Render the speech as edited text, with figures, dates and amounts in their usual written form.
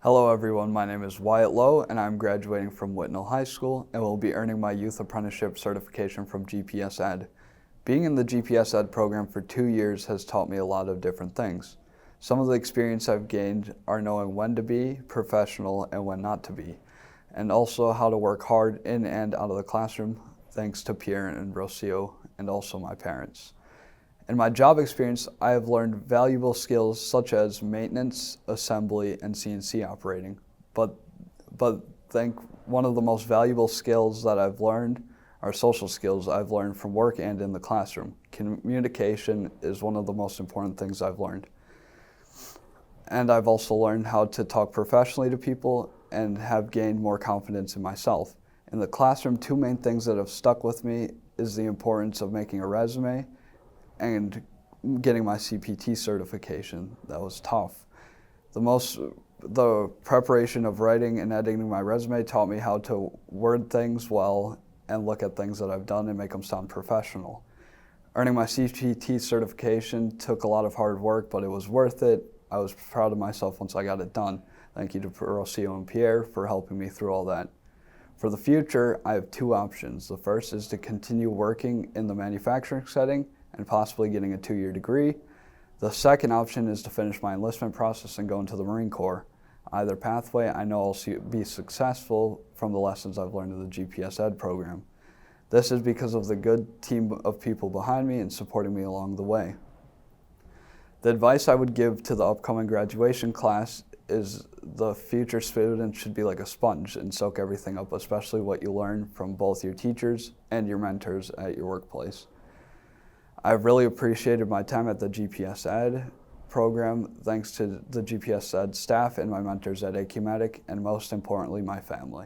Hello everyone, my name is Wyatt Lowe and I'm graduating from Whitnall High School and will be earning my Youth Apprenticeship certification from GPS Ed. Being in the GPS Ed program for 2 years has taught me a lot of different things. Some of the experience I've gained are knowing when to be professional and when not to be, and also how to work hard in and out of the classroom thanks to Pierre and Rocio and also my parents. In my job experience, I have learned valuable skills such as maintenance, assembly, and CNC operating. But I think one of the most valuable skills that I've learned are social skills I've learned from work and in the classroom. Communication is one of the most important things I've learned. And I've also learned how to talk professionally to people and have gained more confidence in myself. In the classroom, 2 main things that have stuck with me is the importance of making a resume and getting my CPT certification. That was tough. The preparation of writing and editing my resume taught me how to word things well and look at things that I've done and make them sound professional. Earning my CPT certification took a lot of hard work, but it was worth it. I was proud of myself once I got it done. Thank you to Rocio and Pierre for helping me through all that. For the future, I have 2 options. The first is to continue working in the manufacturing setting and possibly getting a 2-year degree. The second option is to finish my enlistment process and go into the Marine Corps. Either pathway, I know I'll be successful from the lessons I've learned in the GPS Ed program. This is because of the good team of people behind me and supporting me along the way. The advice I would give to the upcoming graduation class is the future student should be like a sponge and soak everything up, especially what you learn from both your teachers and your mentors at your workplace. I've really appreciated my time at the GPS Ed program, thanks to the GPS Ed staff and my mentors at Acumatic, and most importantly, my family.